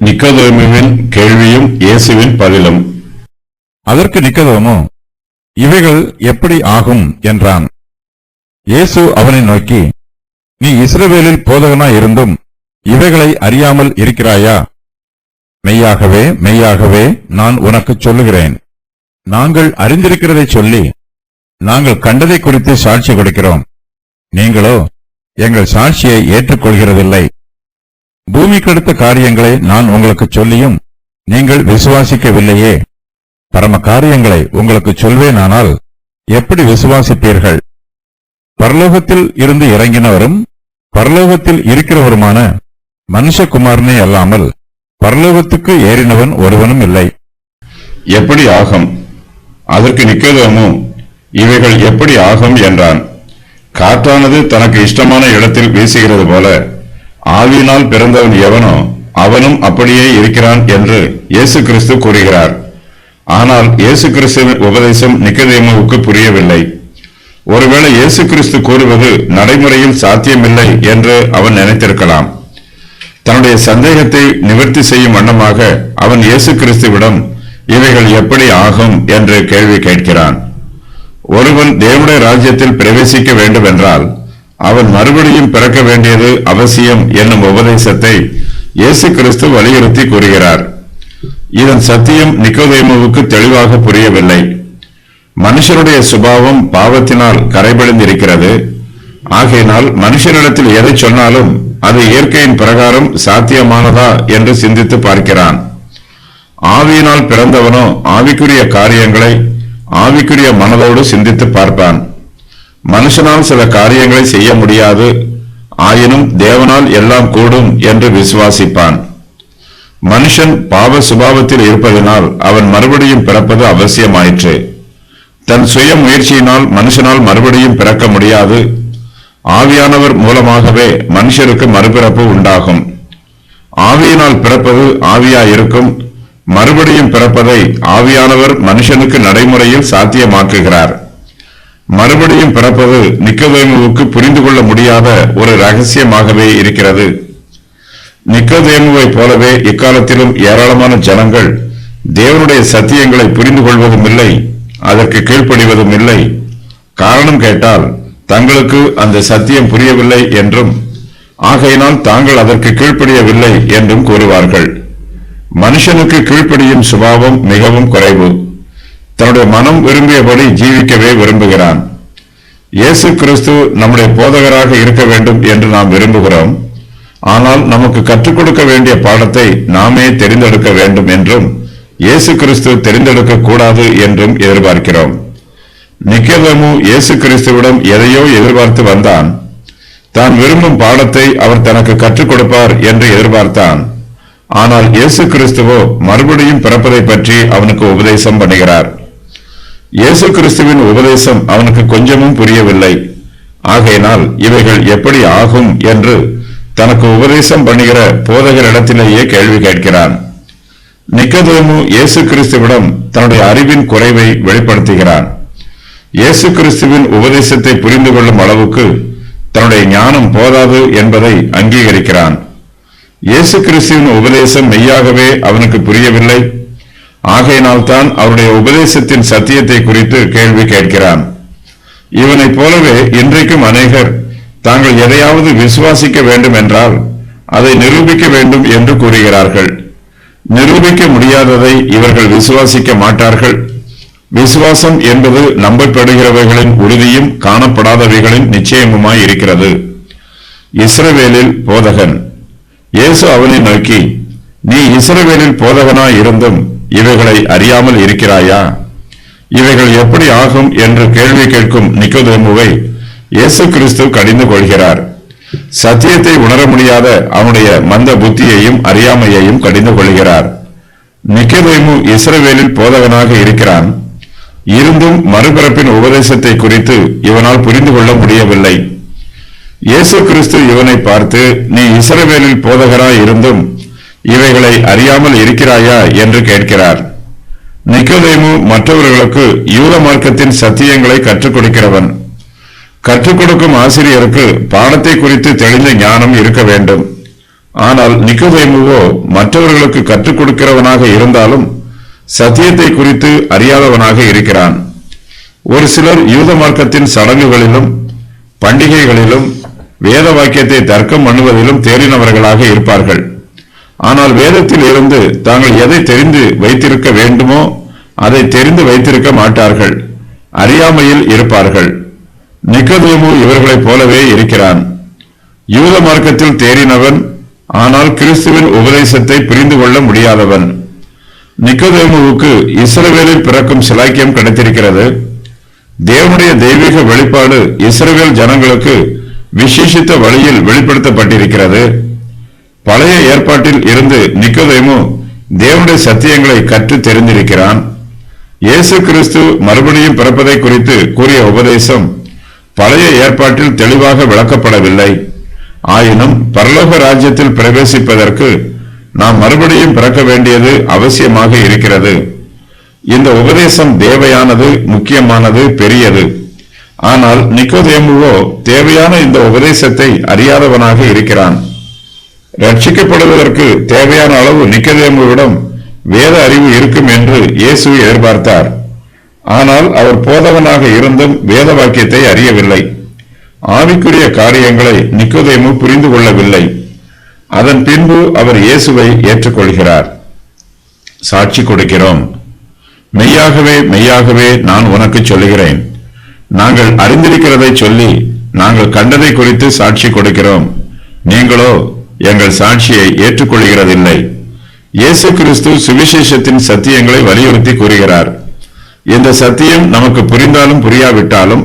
நிக்கோதேமுவின் கேள்வியும் இயேசுவின் பதிலும். அதற்கு நிக்கோதேமு, இவைகள் எப்படி ஆகும் என்றான். இயேசு அவனை நோக்கி, நீ இஸ்ரவேலில் போதகனாய் இருந்தும் இவைகளை அறியாமல் இருக்கிறாயா? மெய்யாகவே மெய்யாகவே நான் உனக்குச் சொல்லுகிறேன், நாங்கள் அறிந்திருக்கிறதை சொல்லி நாங்கள் கண்டதை குறித்து சாட்சி கொடுக்கிறோம். நீங்களோ எங்கள் சாட்சியை ஏற்றுக்கொள்கிறதில்லை. பூமிக்கடுத்த காரியங்களை நான் உங்களுக்கு சொல்லியும் நீங்கள் விசுவாசிக்கவில்லையே. பரம காரியங்களை உங்களுக்கு சொல்வேனானால் எப்படி விசுவாசிப்பீர்கள்? பரலோகத்தில் இருந்து இறங்கினவரும் பரலோகத்தில் இருக்கிறவருமான மனுஷகுமாரனே அல்லாமல் பரலோகத்துக்கு ஏறினவன் ஒருவனும் இல்லை. எப்படி ஆகும்? அதற்கு நிக்கோதேமு, இவைகள் எப்படி ஆகும் என்றான். காற்றானது தனக்கு இஷ்டமான இடத்தில் வீசுகிறது போல ஆவியினால் பிறந்தவன் எவனோ அவனும் அப்படியே இருக்கிறான் என்று இயேசு கிறிஸ்து கூறுகிறார். ஆனால் இயேசு கிறிஸ்துவின் உபதேசம் நிக்கோதேமுவுக்கு புரியவில்லை. ஒருவேளை இயேசு கிறிஸ்து கூறுவது நடைமுறையில் சாத்தியமில்லை என்று அவன் நினைத்திருக்கலாம். தன்னுடைய சந்தேகத்தை நிவர்த்தி செய்யும் வண்ணமாக அவன் இயேசு கிறிஸ்துவிடம் இவைகள் எப்படி ஆகும் என்று கேள்வி கேட்கிறான். ஒருவன் தேவனுடைய ராஜ்யத்தில் பிரவேசிக்க வேண்டும் என்றால் அவன் மறுபடியும் பிறக்க வேண்டியது அவசியம் என்னும் உபதேசத்தை இயேசு கிறிஸ்து வலியுறுத்தி கூறுகிறார். இதன் சத்தியம் நிக்கோதேமுவுக்கு தெளிவாக புரியவில்லை. மனுஷனுடைய சுபாவம் பாவத்தினால் கரைபடிந்திருக்கிறது. ஆகையினால் மனுஷனிடத்தில் எதை சொன்னாலும் அது இயற்கையின் பிரகாரம் சாத்தியமானதா என்று சிந்தித்து பார்க்கிறான். ஆவியினால் பிறந்தவனோ ஆவிக்குரிய காரியங்களை ஆவிக்குரிய மனதோடு சிந்தித்து பார்ப்பான். மனுஷனால் சில காரியங்களை செய்ய முடியாது, ஆயினும் தேவனால் எல்லாம் கூடும் என்று விசுவாசிப்பான். மனுஷன் பாவ சுபாவத்தில் இருப்பதனால் அவன் மறுபடியும் பிறப்பது அவசியமாயிற்று. தன் சுய முயற்சியினால் மனுஷனால் மறுபடியும் பிறக்க முடியாது. ஆவியானவர் மூலமாகவே மனுஷருக்கு மறுபிறப்பு உண்டாகும். ஆவியினால் பிறப்பது ஆவியாயிருக்கும். மறுபடியும் பிறப்பதை ஆவியானவர் மனுஷனுக்கு நடைமுறையில் சாத்தியமாக்குகிறார். மறுபடியும் பிறப்பது நிக்கோதேமுவுக்கு புரிந்து கொள்ள முடியாத ஒரு ரகசியமாகவே இருக்கிறது. நிக்கோதேமுவை போலவே இக்காலத்திலும் ஏராளமான ஜனங்கள் தேவனுடைய சத்தியங்களை புரிந்து கொள்வதும் இல்லை, அதற்கு கீழ்ப்படிவதும் இல்லை. காரணம் கேட்டால் தங்களுக்கு அந்த சத்தியம் புரியவில்லை என்றும் ஆகையினால் தாங்கள் அதற்கு கீழ்ப்படியவில்லை என்றும் கூறுவார்கள். மனுஷனுக்கு கீழ்ப்படியும் சுபாவம் மிகவும் குறைவு. தன்னுடைய மனம் விரும்பியபடி ஜீவிக்கவே விரும்புகிறான். இயேசு கிறிஸ்து நம்முடைய போதகராக இருக்க வேண்டும் என்று நாம் விரும்புகிறோம். ஆனால் நமக்கு கற்றுக் கொடுக்க வேண்டிய பாடத்தை நாமே தெரிந்தெடுக்க வேண்டும் என்றும் இயேசு கிறிஸ்து தெரிந்தெடுக்க கூடாது என்றும் எதிர்பார்க்கிறோம். நிக்கோதேமு இயேசு கிறிஸ்துவிடம் எதையோ எதிர்பார்த்து வந்தான். தான் விரும்பும் பாடத்தை அவர் தனக்கு கற்றுக் கொடுப்பார் என்று எதிர்பார்த்தான். ஆனால் இயேசு கிறிஸ்துவோ மறுபடியும் பிறப்பதை பற்றி அவனுக்கு உபதேசம் பண்ணுகிறார். இயேசு கிறிஸ்துவின் உபதேசம் அவனுக்கு கொஞ்சமும் புரியவில்லை. ஆகையினால் இவைகள் எப்படி ஆகும் என்று தனக்கு உபதேசம் பண்ணுகிற போதகரிடத்திலேயே கேள்வி கேட்கிறான். நிக்கோதேமு இயேசு கிறிஸ்துவிடம் தன்னுடைய அறிவின் குறைவை வெளிப்படுத்துகிறான். இயேசு கிறிஸ்துவின் உபதேசத்தை புரிந்து கொள்ளும் அளவுக்கு தன்னுடைய ஞானம் போதாது என்பதை அங்கீகரிக்கிறான். இயேசு கிறிஸ்துவின் உபதேசம் மெய்யாகவே அவனுக்கு புரியவில்லை. ஆகையினால் தான் அவருடைய உபதேசத்தின் சத்தியத்தை குறித்து கேள்வி கேட்கிறான். இவனைப் போலவே இன்றைக்கும் அநேகர் தாங்கள் எதையாவது விசுவாசிக்க வேண்டும் என்றால் அதை நிரூபிக்க வேண்டும் என்று கூறுகிறார்கள். நிரூபிக்க முடியாததை இவர்கள் விசுவாசிக்க மாட்டார்கள். விசுவாசம் என்பது நம்பப்படுகிறவைகளின் உறுதியும் காணப்படாதவைகளின் நிச்சயமுமாய் இருக்கிறது. இஸ்ரவேலில் போதகன். இயேசு அவனை நோக்கி, நீ இஸ்ரவேலில் போதகனாய் இருந்தும் இவைகளை அறியாமல் இருக்கிறாயா? இவைகள் எப்படி ஆகும் என்று கேள்வி கேட்கும் நிக்கோதேமுவை இயேசு கிறிஸ்து கடிந்து கொள்கிறார். சத்தியத்தை உணர முடியாத அவனுடைய மந்த புத்தியையும் அறியாமையையும் கடிந்து கொள்கிறார். நிக்கோதேமு இஸ்ரவேலில் போதகனாக இருக்கிறான். இருந்தும் மறுபிறப்பின் உபதேசத்தை குறித்து இவனால் புரிந்து கொள்ள முடியவில்லை. இயேசு கிறிஸ்து இவனை பார்த்து, நீ இஸ்ரவேலில் போதகராய் இருந்தும் இவைகளை அறியாமல் இருக்கிறாயா என்று கேட்கிறார். நிக்கோதேமு மற்றவர்களுக்கு யூத மார்க்கத்தின் சத்தியங்களை கற்றுக் கொடுக்கிறவன். கற்றுக் கொடுக்கும் ஆசிரியருக்கு பாடத்தை குறித்து தெளிந்த ஞானம் இருக்க வேண்டும். ஆனால் நிக்கோதேமுவோ மற்றவர்களுக்கு கற்றுக் கொடுக்கிறவனாக இருந்தாலும் சத்தியத்தை குறித்து அறியாதவனாக இருக்கிறான். ஒரு சிலர் யூத மார்க்கத்தின் சடங்குகளிலும் பண்டிகைகளிலும் வேத வாக்கியத்தை தர்க்கம் பண்ணுவதிலும் தேறினவர்களாக இருப்பார்கள். ஆனால் வேதத்தில் இருந்து தாங்கள் எதை தெரிந்து வைத்திருக்க வேண்டுமோ அதை தெரிந்து வைத்திருக்க மாட்டார்கள், அறியாமையில் இருப்பார்கள். நிக்கோதேமு இவர்களைப் போலவே இருக்கிறான். யூத மார்க்கத்தில் தேறினவன், ஆனால் கிறிஸ்துவின் உபதேசத்தை புரிந்து கொள்ள முடியாதவன். நிக்கோதேமுவுக்கு இஸ்ரவேலில் பிறக்கும் சிலாக்கியம் கிடைத்திருக்கிறது. தேவனுடைய தெய்வீக வெளிப்பாடு இஸ்ரவேல் ஜனங்களுக்கு விசேஷித்த வழியில் வெளிப்படுத்தப்பட்டிருக்கிறது. பழைய ஏற்பாட்டில் இருந்து நிக்கோதேமு தேவனுடைய சத்தியங்களை கற்று தெரிந்திருக்கிறான். இயேசு கிறிஸ்து மறுபடியும் பிறப்பதை குறித்து கூறிய உபதேசம் பழைய ஏற்பாட்டில் தெளிவாக விளக்கப்படவில்லை. ஆயினும் பரலோக ராஜ்யத்தில் பிரவேசிப்பதற்கு நாம் மறுபடியும் பிறக்க வேண்டியது அவசியமாக இருக்கிறது. இந்த உபதேசம் தேவையானது, முக்கியமானது, பெரியது. ஆனால் நிக்கோதேமுவோ தேவையான இந்த உபதேசத்தை அறியாதவனாக இருக்கிறான். ரட்சிக்கப்படுவதற்கு தேவையான அளவு நிக்கோதேமுவிடம் வேத அறிவு இருக்கும் என்று இயேசு எதிர்பார்த்தார். ஆனால் அவர் போதகனாக இருந்தும் வேத வாக்கியத்தை அறியவில்லை. ஆவிக்குரிய காரியங்களை நிக்கோதேமு புரிந்து கொள்ளவில்லை. அதன் பின்பு அவர் இயேசுவை ஏற்றுக்கொள்கிறார். சாட்சி கொடுக்கிறோம். மெய்யாகவே மெய்யாகவே நான் உனக்கு சொல்லுகிறேன், நாங்கள் அறிந்திருக்கிறதை சொல்லி நாங்கள் கண்டதை குறித்து சாட்சி கொடுக்கிறோம், நீங்களோ எங்கள் சாட்சியை ஏற்றுக்கொள்கிறதில்லை. இயேசு கிறிஸ்து சுவிசேஷத்தின் சத்தியங்களை வலியுறுத்தி கூறுகிறார். இந்த சத்தியம் நமக்கு புரிந்தாலும் புரியாவிட்டாலும்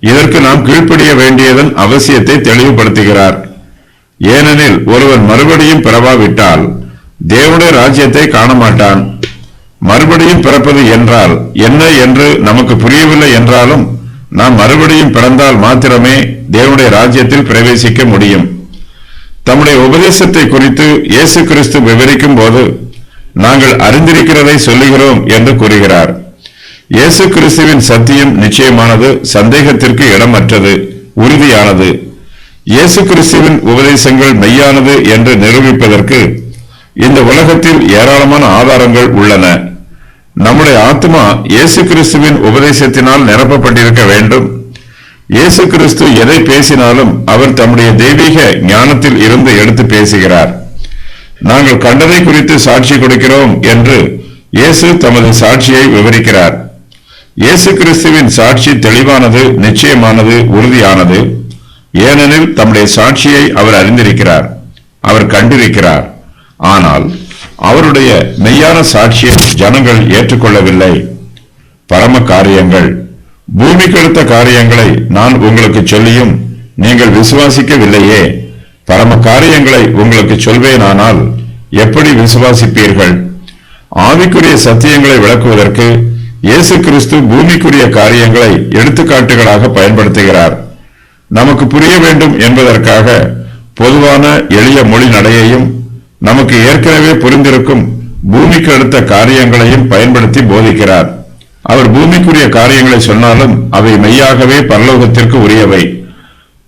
இதற்கு நாம் கீழ்ப்படிய வேண்டியதன் அவசியத்தை தெளிவுபடுத்துகிறார். ஏனெனில் ஒருவன் மறுபடியும் பிறவாவிட்டால் தேவனுடைய ராஜ்யத்தை காணமாட்டான். மறுபடியும் பிறப்பது என்றால் என்ன என்று நமக்கு புரியவில்லை என்றாலும் நாம் மறுபடியும் பிறந்தால் மாத்திரமே தேவனுடைய ராஜ்யத்தில் பிரவேசிக்க முடியும். தம்முடைய உபதேசத்தை குறித்து இயேசு கிறிஸ்து விவரிக்கும் போது நாங்கள் அறிந்திருக்கிறதை சொல்லுகிறோம் என்று கூறுகிறார். இயேசு கிறிஸ்துவின் சத்தியம் நிச்சயமானது, சந்தேகத்திற்கு இடமற்றது, உறுதியானது. இயேசு கிறிஸ்துவின் உபதேசங்கள் மெய்யானது என்று நிரூபிப்பதற்கு இந்த உலகத்தில் ஏராளமான ஆதாரங்கள் உள்ளன. நம்முடைய ஆத்மா இயேசு கிறிஸ்துவின் உபதேசத்தினால் நிரப்பப்பட்டிருக்க வேண்டும். இயேசு கிறிஸ்து எதை பேசினாலும் அவர் தம்முடைய தெய்வீக ஞானத்தில் இருந்து எடுத்து பேசுகிறார். நாங்கள் கண்டதை குறித்து சாட்சி கொடுக்கிறோம் என்று இயேசு தமது சாட்சியை விவரிக்கிறார். இயேசு கிறிஸ்துவின் சாட்சி தெளிவானது, நிச்சயமானது, உறுதியானது. ஏனெனில் தம்முடைய சாட்சியை அவர் அறிந்திருக்கிறார், அவர் கண்டிருக்கிறார். ஆனால் அவருடைய மெய்யான சாட்சியை ஜனங்கள் ஏற்றுக்கொள்ளவில்லை. பரம காரியங்கள், பூமிக்கெடுத்த காரியங்களை நான் உங்களுக்கு சொல்லியும் நீங்கள் விசுவாசிக்கவில்லையே. பரம காரியங்களை உங்களுக்கு சொல்வேனானால் எப்படி விசுவாசிப்பீர்கள்? ஆவிக்குரிய சத்தியங்களை விளக்குவதற்கு இயேசு கிறிஸ்து பூமிக்குரிய காரியங்களை எடுத்துக்காட்டுகளாக பயன்படுத்துகிறார். நமக்கு புரிய வேண்டும் என்பதற்காக பொதுவான எளிய மொழி நடையையும் நமக்கு ஏற்கனவே புரிந்திருக்கும் பூமிக்கு அடுத்த காரியங்களையும் பயன்படுத்தி போதிக்கிறார். அவர் பூமிக்குரிய காரியங்களை சொன்னாலும் அவை மெய்யாகவே பரலோகத்திற்கு உரியவை.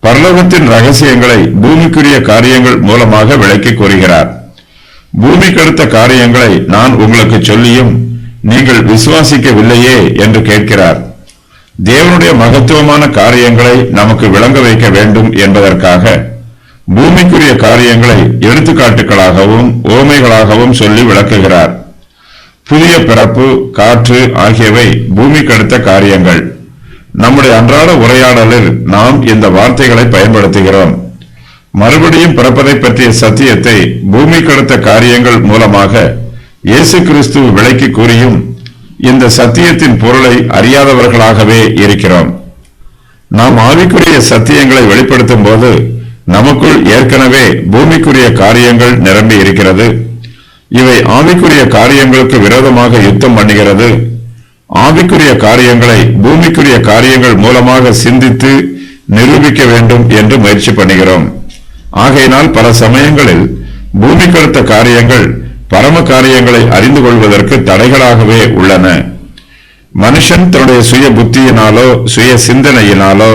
பரலோகத்தின் ரகசியங்களை பூமிக்குரிய காரியங்கள் மூலமாக விளக்கி கூறுகிறார். பூமிக்கு அடுத்த காரியங்களை நான் உங்களுக்கு சொல்லியும் நீங்கள் விசுவாசிக்கவில்லையே என்று கேட்கிறார். தேவனுடைய மகத்துவமான காரியங்களை நமக்கு விளங்க வைக்க வேண்டும் என்பதற்காக பூமிக்குரிய காரியங்களை எடுத்துக்காட்டுகளாகவும் ஓமைகளாகவும் சொல்லி விளக்குகிறார். புதிய பிறப்பு, காற்று ஆகியவை பூமிக்கு அடுத்த காரியங்கள். நம்முடைய அன்றாட உரையாடலில் நாம் இந்த வார்த்தைகளை பயன்படுத்துகிறோம். மறுபடியும் பிறப்பதை பற்றிய சத்தியத்தை பூமிக்கு அடுத்த காரியங்கள் மூலமாக இயேசு கிறிஸ்து விளக்கி கூறியும் இந்த சத்தியத்தின் பொருளை அறியாதவர்களாகவே இருக்கிறோம். நாம் ஆவிக்குரிய சத்தியங்களை வெளிப்படுத்தும் போது நமக்குள் ஏற்கனவே பூமிக்குரிய காரியங்கள் நிரம்பி இருக்கிறது. இவை ஆவிக்குரிய காரியங்களுக்கு விரோதமாக யுத்தம் பண்ணுகிறது. ஆவிக்குரிய காரியங்களை பூமிக்குரிய காரியங்கள் மூலமாக சிந்தித்து நிரூபிக்க வேண்டும் என்று முயற்சி பண்ணுகிறோம். ஆகையினால் பல சமயங்களில் பூமிக்கடுத்த காரியங்கள் பரம காரியங்களை அறிந்து கொள்வதற்கு தடைகளாகவே உள்ளன. மனுஷன் தன்னுடைய சுய புத்தியினாலோ சுய சிந்தனையினாலோ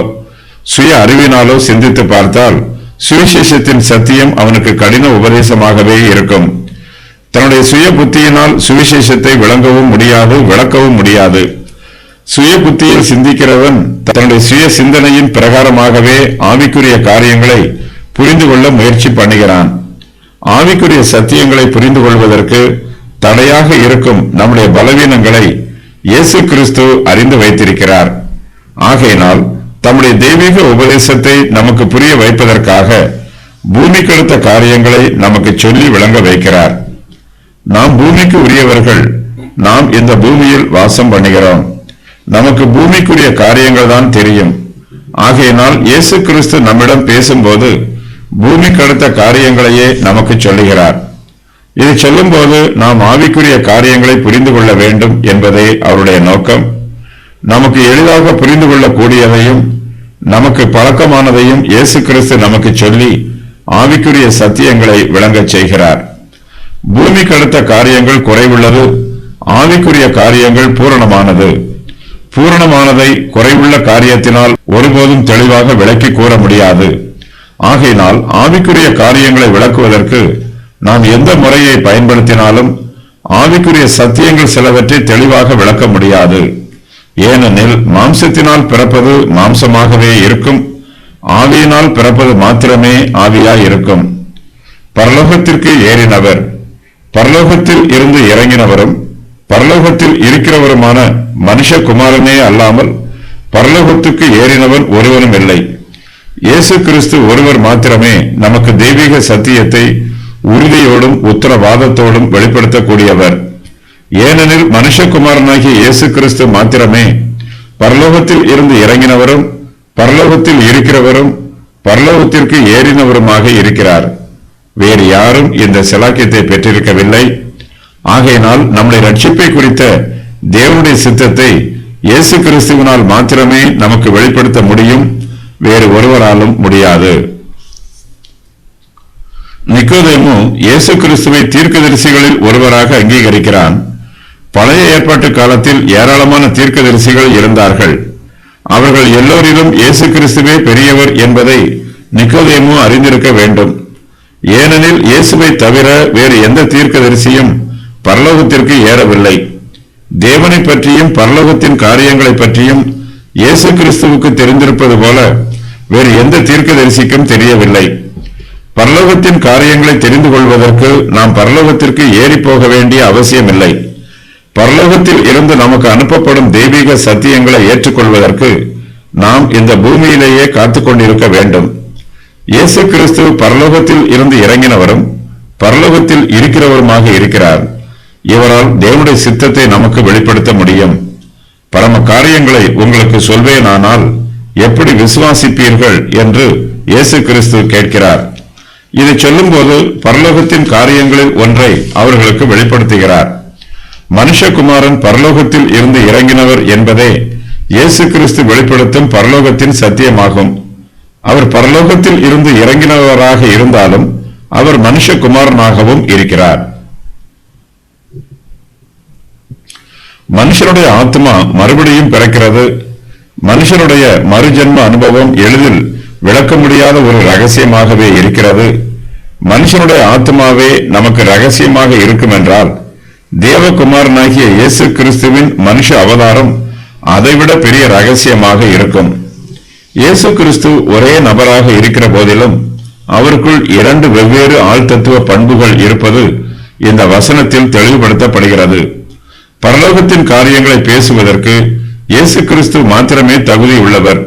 சுய அறிவினாலோ சிந்தித்து பார்த்தால் சுவிசேஷத்தின் சத்தியம் அவனுக்கு கடின உபதேசமாகவே இருக்கும். தன்னுடைய சுய புத்தியினால் சுவிசேஷத்தை விளங்கவும் முடியாது, விளக்கவும் முடியாது. சுய புத்தியில் சிந்திக்கிறவன் தன்னுடைய சுய சிந்தனையின் பிரகாரமாகவே ஆவிக்குரிய காரியங்களை புரிந்து கொள்ள முயற்சி பண்ணுகிறான். ஆவிக்குரிய சத்தியங்களை புரிந்து கொள்வதற்கு தடையாக இருக்கும் நம்முடைய பலவீனங்களை இயேசு கிறிஸ்து அறிந்து வைத்திருக்கிறார். ஆகையினால் தம்முடைய தெய்வீக உபதேசத்தை நமக்கு புரிய வைப்பதற்காக பூமிக்கடுத்த காரியங்களை நமக்கு சொல்லி விளங்க வைக்கிறார். நாம் பூமிக்கு உரியவர்கள். நாம் இந்த பூமியில் வாசம் பண்ணுகிறோம். நமக்கு பூமிக்குரிய காரியங்கள் தான் தெரியும். ஆகையினால் இயேசு கிறிஸ்து நம்மிடம் பேசும்போது பூமிக்கடுத்த காரியங்களையே நமக்கு சொல்லுகிறார். இதை சொல்லும் போது நாம் ஆவிக்குரிய காரியங்களை புரிந்து கொள்ள வேண்டும் என்பதே அவருடைய நோக்கம். நமக்கு எளிதாக புரிந்து கொள்ளக்கூடியதையும் நமக்கு பழக்கமானதையும் இயேசு கிறிஸ்து நமக்கு சொல்லி ஆவிக்குரிய சத்தியங்களை விளங்கச் செய்கிறார். பூமிக்கடுத்த காரியங்கள் குறைவுள்ளது, ஆவிக்குரிய காரியங்கள் பூரணமானது. பூரணமானதை குறைவுள்ள காரியத்தினால் ஒருபோதும் தெளிவாக விளக்கி கூற முடியாது. ஆகையினால் ஆவிக்குரிய காரியங்களை விளக்குவதற்கு நாம் எந்த முறையை பயன்படுத்தினாலும் ஆவிக்குரிய சத்தியங்கள் சிலவற்றை தெளிவாக விளக்க முடியாது. ஏனெனில் மாம்சத்தினால் பிறப்பது மாம்சமாகவே இருக்கும், ஆவியினால் பிறப்பது மாத்திரமே ஆவியாய் இருக்கும். பரலோகத்திற்கு ஏறினவர், பரலோகத்தில் இருந்து இறங்கினவரும் பரலோகத்தில் இருக்கிறவருமான மனுஷகுமாரனே அல்லாமல் பரலோகத்துக்கு ஏறினவன் ஒருவரும் இல்லை. இயேசு கிறிஸ்து ஒருவர் மாத்திரமே நமக்கு தெய்வீக சத்தியத்தை உறுதியோடும் உத்தரவாதத்தோடும் வெளிப்படுத்தக்கூடியவர். ஏனெனில் மனுஷகுமாரனாகிய இயேசு கிறிஸ்து மாத்திரமே பரலோகத்தில் இருந்து இறங்கினவரும் பரலோகத்தில் இருக்கிறவரும் பரலோகத்திற்கு ஏறினவருமாக இருக்கிறார். வேறு யாரும் இந்த சிலாக்கியத்தை பெற்றிருக்கவில்லை. ஆகையினால் நம்முடைய ரட்சிப்பை குறித்த தேவனுடைய சித்தத்தை இயேசு கிறிஸ்துவினால் மாத்திரமே நமக்கு வெளிப்படுத்த முடியும், வேறு ஒருவராலும் முடியாது. நிக்கோதேமு இயேசு கிறிஸ்துவை தீர்க்கதரிசிகளில் ஒருவராக அங்கீகரிக்கிறான். பழைய ஏற்பாட்டு காலத்தில் ஏராளமான தீர்க்கதரிசிகள் இருந்தார்கள். அவர்கள் எல்லோரிலும் இயேசு கிறிஸ்துவே பெரியவர் என்பதை நிக்கோதேமு அறிந்திருக்க வேண்டும். ஏனெனில் இயேசுவை தவிர வேறு எந்த தீர்க்கதரிசியும் பரலோகத்திற்கு ஏறவில்லை. தேவனை பற்றியும் பரலோகத்தின் காரியங்களை பற்றியும் இயேசு கிறிஸ்துவுக்கு தெரிந்திருப்பது போல வேறு எந்த தீர்க்கதரிசிக்கும் தெரியவில்லை. பரலோகத்தின் காரியங்களை தெரிந்து கொள்வதற்கு நாம் பரலோகத்திற்கு ஏறி போக வேண்டிய அவசியமில்லை. பரலோகத்தில் இருந்து நமக்கு அனுப்பப்படும் தெய்வீக சத்தியங்களை ஏற்றுக்கொள்வதற்கு நாம் இந்த பூமியிலேயே காத்துக் கொண்டிருக்க வேண்டும். இயேசு கிறிஸ்து பரலோகத்தில் இருந்து இறங்கினவரும் பரலோகத்தில் இருக்கிறவருமாக இருக்கிறார். இவரால் தேவனுடைய சித்தத்தை நமக்கு வெளிப்படுத்த முடியும். பரம காரியங்களை உங்களுக்கு சொல்வேனானால் எப்படி விசுவாசிப்பீர்கள் என்று இயேசு கிறிஸ்து கேட்கிறார். இதை சொல்லும் போது பரலோகத்தின் காரியங்களில் ஒன்றை அவர்களுக்கு வெளிப்படுத்துகிறார். மனுஷகுமாரன் பரலோகத்தில் இருந்து இறங்கினவர் என்பதே இயேசு கிறிஸ்து வெளிப்படுத்தும் பரலோகத்தின் சத்தியமாகும். அவர் பரலோகத்தில் இருந்து இறங்கினவராக இருந்தாலும் அவர் மனுஷகுமாரனாகவும் இருக்கிறார். மனுஷனுடைய ஆத்மா மறுபடியும் பிறக்கிறது. மனுஷனுடைய மறுஜென்ம அனுபவம் எளிதில் விளக்க முடியாத ஒரு ரகசியமாகவே இருக்கிறது. மனுஷனுடைய ஆத்மாவே நமக்கு ரகசியமாக இருக்கும் என்றால் தேவகுமாரனாகிய இயேசு கிறிஸ்துவின் மனுஷ அவதாரம் அதைவிட பெரிய ரகசியமாக இருக்கும். இயேசு கிறிஸ்து ஒரே நபராக இருக்கிற போதிலும் அவருக்குள் இரண்டு வெவ்வேறு ஆழ்தத்துவ பண்புகள் இருப்பது இந்த வசனத்தில் தெளிவுபடுத்தப்படுகிறது. பரலோகத்தின் காரியங்களை பேசுவதற்கு இயேசு கிறிஸ்து மாத்திரமே தகுதி உள்ளவர்.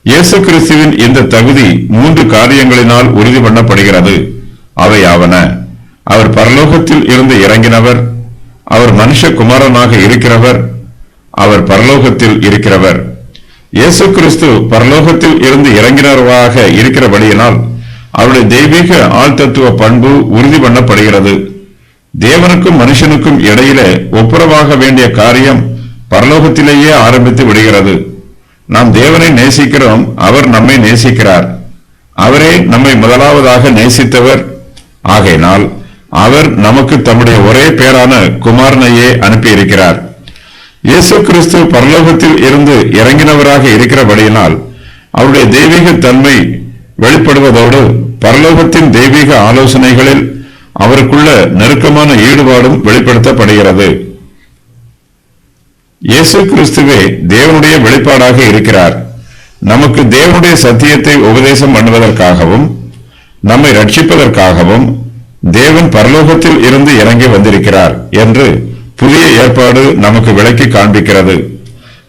இயேசு கிறிஸ்துவின் இந்த தகுதி 3 காரியங்களினால் உறுதி பண்ணப்படுகிறது. அவையாவன: அவர் பரலோகத்தில் இருந்து இறங்கினவர், அவர் மனுஷகுமாரனாக இருக்கிறவர், அவர் பரலோகத்தில் இருக்கிறவர். இயேசு கிறிஸ்து பரலோகத்தில் இருந்து இறங்கினவராக இருக்கிறபடியினால் அவருடைய தெய்வீக ஆழ்தத்துவ பண்பு உறுதி பண்ணப்படுகிறது. தேவனுக்கும் மனுஷனுக்கும் இடையிலே ஒப்புரவாக வேண்டிய காரியம் பரலோகத்திலேயே ஆரம்பித்து விடுகிறது. நாம் தேவனை நேசிக்கிறோம், அவர் நம்மை நேசிக்கிறார். அவரே நம்மை முதலாவதாக நேசித்தவர். ஆகையினால் அவர் நமக்கு தம்முடைய ஒரே பேரான குமாரனையே அனுப்பியிருக்கிறார். இயேசு கிறிஸ்து பரலோகத்தில் இருந்து இறங்கினவராக இருக்கிறபடியினால் அவருடைய தெய்வீக தன்மை வெளிப்படுவதோடு பரலோகத்தின் தெய்வீக ஆலோசனைகளில் அவருக்குள்ள நெருக்கமான ஈடுபாடும் வெளிப்படுத்தப்படுகிறது. இயேசு கிறிஸ்துவே தேவனுடைய வெளிப்பாடாக இருக்கிறார். நமக்கு தேவனுடைய சத்தியத்தை உபதேசம் பண்ணுவதற்காகவும் நம்மை ரட்சிப்பதற்காகவும் தேவன் பரலோகத்தில் இருந்து இறங்கி வந்திருக்கிறார் என்று புதிய ஏற்பாடு நமக்கு விளக்கி காண்பிக்கிறது.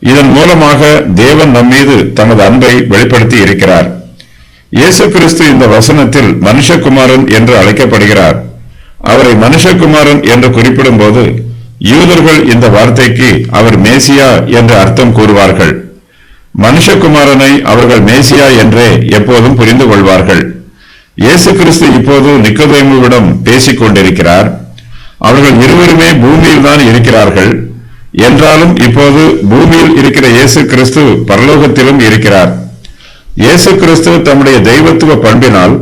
இதன் மூலமாக தேவன் நம்மீது தனது அன்பை வெளிப்படுத்தி இருக்கிறார். இயேசு கிறிஸ்து இந்த வசனத்தில் மனுஷகுமாரன் என்று அழைக்கப்படுகிறார். அவரை மனுஷகுமாரன் என்று குறிப்பிடும் போது யூதர்கள் இந்த வார்த்தைக்கு அவர் மேசியா என்று அர்த்தம் கூறுவார்கள். மனுஷகுமாரனை அவர்கள் மேசியா என்றே எப்போதும் புரிந்து கொள்வார்கள். இயேசு கிறிஸ்து இப்போது நிக்கோதேமுவிடம் பேசிக் கொண்டிருக்கிறார். அவர்கள் இருவருமே பூமியில் தான் இருக்கிறார்கள். என்றாலும் இப்போது பூமியில் இருக்கிற இயேசு கிறிஸ்து பரலோகத்திலும் இருக்கிறார். இயேசு கிறிஸ்து தம்முடைய தெய்வத்துவ பண்பினால்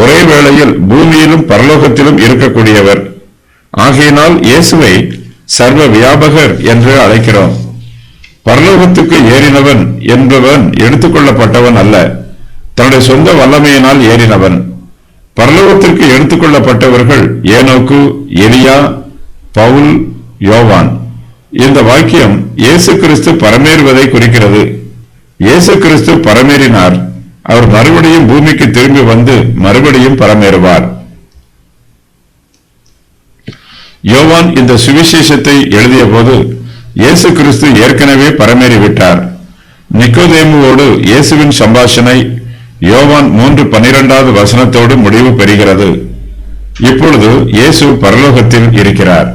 ஒரே வேளையில் பூமியிலும் பரலோகத்திலும் இருக்கக்கூடியவர். ஆகையினால் இயேசுவை சர்வ வியாபகர் என்று அழைக்கிறோம். பரலோகத்துக்கு ஏறினவன் என்பவன் எடுத்துக்கொள்ளப்பட்டவன் அல்ல, தன்னுடைய சொந்த வல்லமையினால் ஏறினவன். பரலோகத்திற்கு எடுத்துக்கொள்ளப்பட்டவர்கள் ஏனோக்கு, எலியா, பவுல், யோவான். இந்த வாக்கியம் இயேசு கிறிஸ்து பரமேறுவதை குறிக்கிறது. இயேசு கிறிஸ்து பரமேறினார். அவர் மறுபடியும் பூமிக்கு திரும்பி வந்து மறுபடியும் பரமேறுவார். யோவான் இந்த சுவிசேஷத்தை எழுதிய போது இயேசு கிறிஸ்து ஏற்கனவே பரமேறிவிட்டார். நிக்கோதேமுவோடு இயேசுவின் சம்பாஷணை யோவான் 3:12 வசனத்தோடு முடிவு பெறுகிறது. இப்பொழுது இயேசு பரலோகத்தில் இருக்கிறார்.